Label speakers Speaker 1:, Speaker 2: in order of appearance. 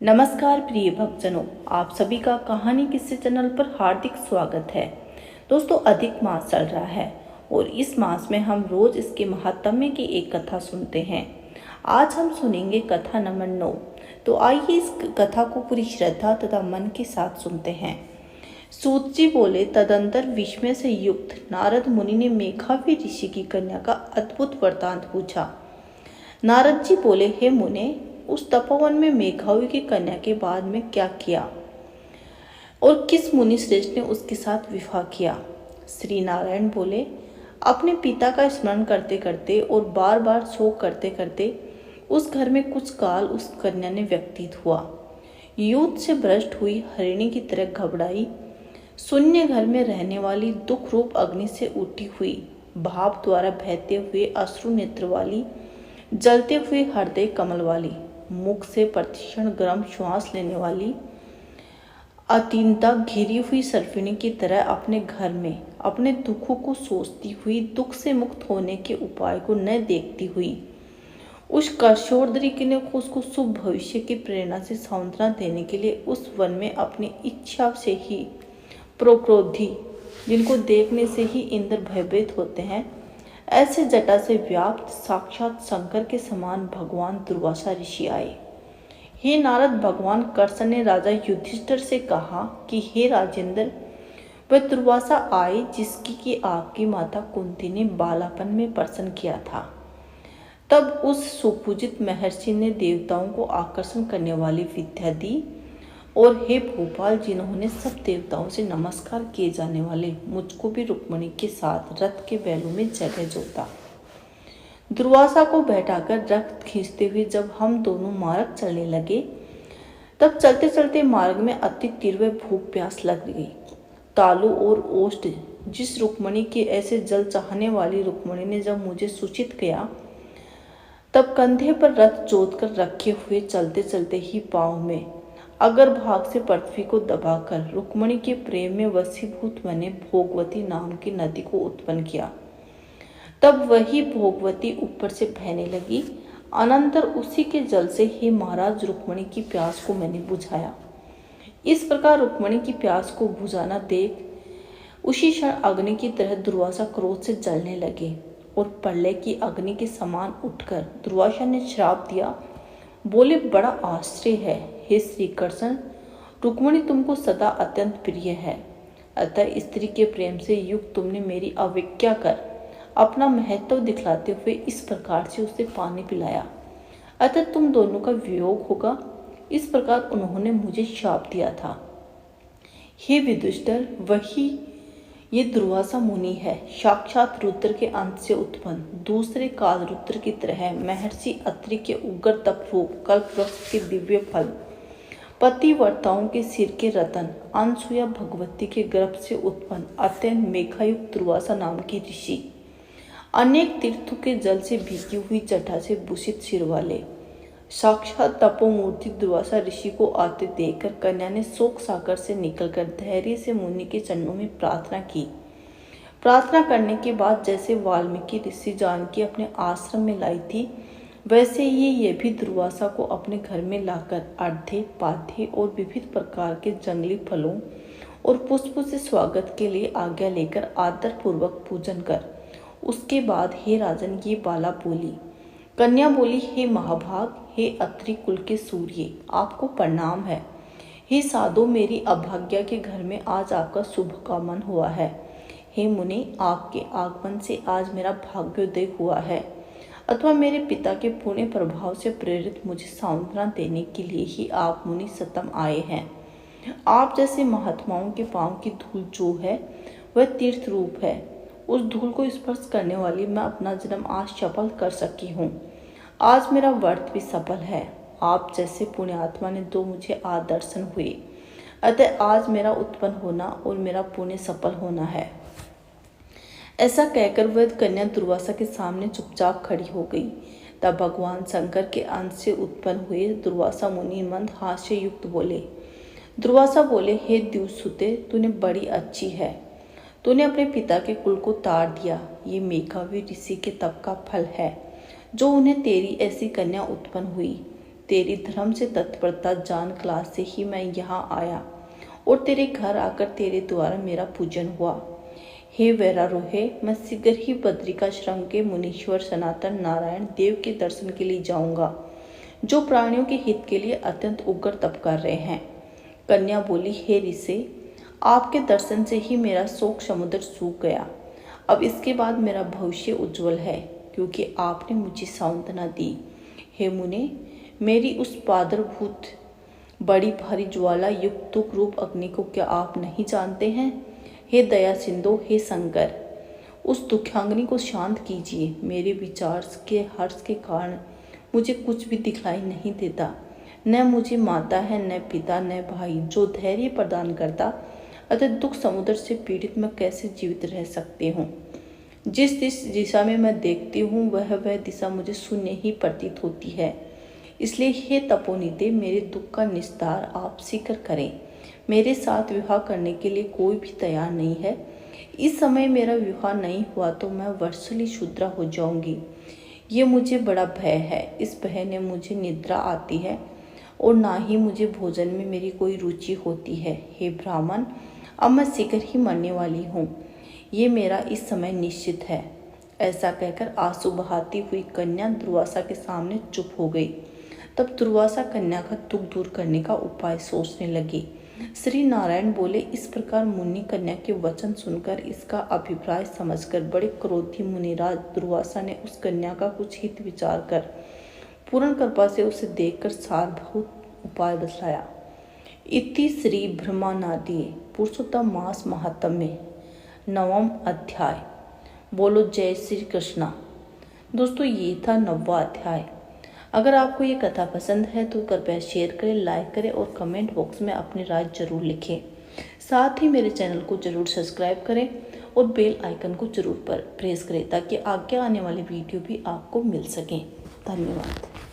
Speaker 1: नमस्कार प्रिय भक्तजनों, आप सभी का कहानी किस्से चैनल पर हार्दिक स्वागत है। दोस्तों, अधिक मास चल रहा है और इस मास में हम रोज इसके महात्म्य की एक कथा सुनते हैं। आज हम सुनेंगे कथा नंबर 9। तो आइए इस कथा को पूरी श्रद्धा तथा मन के साथ सुनते हैं। सूत जी बोले, तदंतर विस्मय से युक्त नारद मुनि ने मेघावी ऋषि की कन्या का अद्भुत वृतांत पूछा। नारद जी बोले, हे मुने, उस तपोवन में मेघावी की कन्या के बाद में क्या किया और किस मुनि श्रेष्ठ ने उसके साथ विवाह किया? श्री नारायण बोले, अपने पिता का स्मरण करते करते और बार बार शोक करते करते उस घर में कुछ काल उस कन्या ने व्यतीत हुआ। युद्ध से भ्रष्ट हुई हरिणी की तरह घबराई, शून्य घर में रहने वाली दुख रूप अग्नि से उठी हुई, भाव द्वारा बहते हुए अश्रु नेत्र वाली, जलते हुए हृदय कमल वाली, मुख से प्रतिक्षण गर्म श्वास लेने वाली, अतीनता घिरी हुई सर्पिणी की तरह अपने घर में अपने दुखों को सोचती हुई, दुख से मुक्त होने के उपाय को न देखती हुई, उस कर्षोदरी ने उसको शुभ भविष्य की प्रेरणा से सांत्वना देने के लिए उस वन में अपनी इच्छा से ही प्रोक्रोधी, जिनको देखने से ही इंद्र भयभीत होते हैं, ऐसे जटा से व्याप्त साक्षात शंकर के समान भगवान दुर्वासा ऋषि आए। हे नारद, भगवान कृष्ण ने राजा युधिष्ठिर से कहा कि हे राजेंद्र, वह दुर्वासा आए जिसकी कि आपकी माता कुंती ने बालापन में प्रसन्न किया था। तब उस सुपूजित महर्षि ने देवताओं को आकर्षण करने वाली विद्या दी और हे भोपाल, जिन्होंने सब देवताओं से नमस्कार किए जाने वाले मुझको भी रुक्मिणी के साथ रथ के बैलों में जगह जोता। दुर्वासा को बैठाकर रथ खींचते हुए जब हम दोनों मार्ग चलने लगे, तब चलते चलते मार्ग में अति तीव्र भूख प्यास लग गई। तालु और ओष्ठ जिस रुक्मिणी के ऐसे जल चाहने वाली रुक्मिणी ने जब मुझे सूचित किया, तब कंधे पर रथ जोत कर रखे हुए चलते चलते ही पाँव में अगर भाग से पृथ्वी को दबाकर रुक्मिणी के प्रेम में वशीभूत बने भोगवती नाम की नदी को उत्पन्न किया। तब वही भोगवती ऊपर से बहने लगी। अनंतर उसी के जल से हे महाराज, रुक्मिणी की प्यास को मैंने बुझाया। इस प्रकार रुक्मिणी की प्यास को बुझाना देख उसी क्षण अग्नि की तरह दुर्वासा क्रोध से जलने लगे और प्रलय की अग्नि के समान उठकर दुर्वासा ने श्राप दिया। बोले, बड़ा आश्चर्य है हे श्री कृष्ण, रुक्मिणी तुमको सदा अत्यंत प्रिय है, अतः स्त्री के प्रेम से युक्त तुमने मेरी अवज्ञा कर अपना महत्व दिखलाते हुए इस प्रकार से उसे पानी पिलाया, अतः तुम दोनों का वियोग होगा। इस प्रकार उन्होंने मुझे शाप दिया था। हे विदुष्टर, वही ये दुर्वासा मुनि है, साक्षात रुद्र के अंश से उत्पन्न, दूसरे काल रुद्र की तरह महर्षि अत्रि के उग्र तप रूप कल्प वृक्ष के दिव्य फल, पतिव्रताओं के सिर के रतन, अनसुया भगवती के गर्भ से उत्पन्न अत्यंत मेघायुक्त दुर्वासा नाम की ऋषि, अनेक तीर्थों के जल से भीगी हुई जटा से भूषित सिर वाले, साक्षात तपोमूर्ति दुर्वासा ऋषि को आते देखकर कन्या ने शोक सागर से निकलकर धैर्य से मुनि के चरणों में प्रार्थना की। प्रार्थना करने के बाद जैसे वाल्मीकि ऋषि जानकी अपने आश्रम में लाई थी, वैसे ही ये भी दुर्वासा को अपने घर में लाकर अर्धे पाधे और विविध प्रकार के जंगली फलों और पुष्पों से स्वागत के लिए आज्ञा लेकर आदर पूर्वक पूजन कर उसके बाद हे राजन, ये बाला बोली। कन्या बोली, हे महाभाग, हे अत्रि कुल के सूर्य, आपको प्रणाम है। हे साधु, मेरी अभाग्या के घर में आज आपका शुभ आगमन हुआ है। हे मुनि, आपके आगमन से आज मेरा भाग्योदय हुआ है, अथवा मेरे पिता के पुण्य प्रभाव से प्रेरित मुझे सांत्वना देने के लिए ही आप मुनि सतम आए हैं। आप जैसे महात्माओं के पांव की धूल जो है वह तीर्थ रूप है, उस धूल को स्पर्श करने वाली मैं अपना जन्म आज सफल कर सकी हूँ। आज मेरा व्रत भी सफल है। आप जैसे पुण्यात्मा ने दो मुझे आदर्शन हुए, अतः आज मेरा उत्पन्न होना और मेरा पुण्य सफल होना है। ऐसा कहकर वह कन्या दुर्वासा के सामने चुपचाप खड़ी हो गई। तब भगवान शंकर के अंश से उत्पन्न हुए दुर्वासा मुनि मंद हास्य युक्त बोले। दुर्वासा बोले, हे द्युसुते, तूने बड़ी अच्छी है, तूने अपने पिता के कुल को ताड़ दिया। ये मेघावी ऋषि के तप का फल है जो उन्हें तेरी ऐसी कन्या उत्पन्न हुई। तेरी धर्म से तत्परता जान क्लास से ही मैं यहाँ आया और तेरे घर आकर तेरे द्वारा मेरा पूजन हुआ। हे वैरारोहे, मैं शीघ्र ही बद्रिकाश्रम के मुनीश्वर सनातन नारायण देव के दर्शन के लिए जाऊंगा, जो प्राणियों के हित के लिए अत्यंत उग्र तप कर रहे हैं। कन्या बोली, हे ऋषि, आपके दर्शन से ही मेरा शोक समुद्र सूख गया। अब इसके बाद मेरा भविष्य उज्जवल है, क्योंकि आपने मुझे सांत्वना दी। हे मुने, मेरी उस पादरभूत बड़ी भारी ज्वाला युक्त दुख रूप अग्नि को क्या आप नहीं जानते हैं? हे दया सिंधु, हे शंकर, उस दुखाग्नि को शांत कीजिए। मेरे विचार के हर्ष के कारण मुझे कुछ भी दिखलाई नहीं देता। न मुझे माता है, न पिता, न भाई जो धैर्य प्रदान करता। अतः दुख समुद्र से पीड़ित मैं कैसे जीवित रह सकती हूँ? जिस दिशा में मैं देखती हूँ वह दिशा मुझे शून्य ही प्रतीत होती है। इसलिए हे तपोनिधे, मेरे दुख का निस्तार आप शीघ्र करें। मेरे साथ विवाह करने के लिए कोई भी तैयार नहीं है। इस समय मेरा विवाह नहीं हुआ तो मैं वर्षली शूद्रा हो जाऊंगी। ये मुझे बड़ा भय है। इस भय ने मुझे निद्रा आती है और ना ही मुझे भोजन में मेरी कोई रुचि होती है। हे ब्राह्मण, अब मैं शीघ्र ही मरने वाली हूँ। ये मेरा इस समय निश्चित है। ऐसा कहकर आंसू बहाती हुई कन्या दुर्वासा के सामने चुप हो गई। तब दुर्वासा कन्या का दुख दूर करने का उपाय सोचने लगी। श्री नारायण बोले, इस प्रकार मुनि कन्या के वचन सुनकर इसका अभिप्राय समझकर बड़े क्रोधी मुनिराज दुर्वासा ने उस कन्या का कुछ हित विचार कर पूर्ण कृपा से उसे देखकर सारभूत उपाय बतलाया। इति श्री ब्रह्मानादि पुरुषोत्तम मास महात्म्य 9वां अध्याय। बोलो जय श्री कृष्णा। दोस्तों, ये था 9वां अध्याय। अगर आपको ये कथा पसंद है तो कृपया शेयर करें, लाइक करें और कमेंट बॉक्स में अपनी राय जरूर लिखें। साथ ही मेरे चैनल को जरूर सब्सक्राइब करें और बेल आइकन को जरूर प्रेस करें ताकि आगे आने वाली वीडियो भी आपको मिल सकें। धन्यवाद।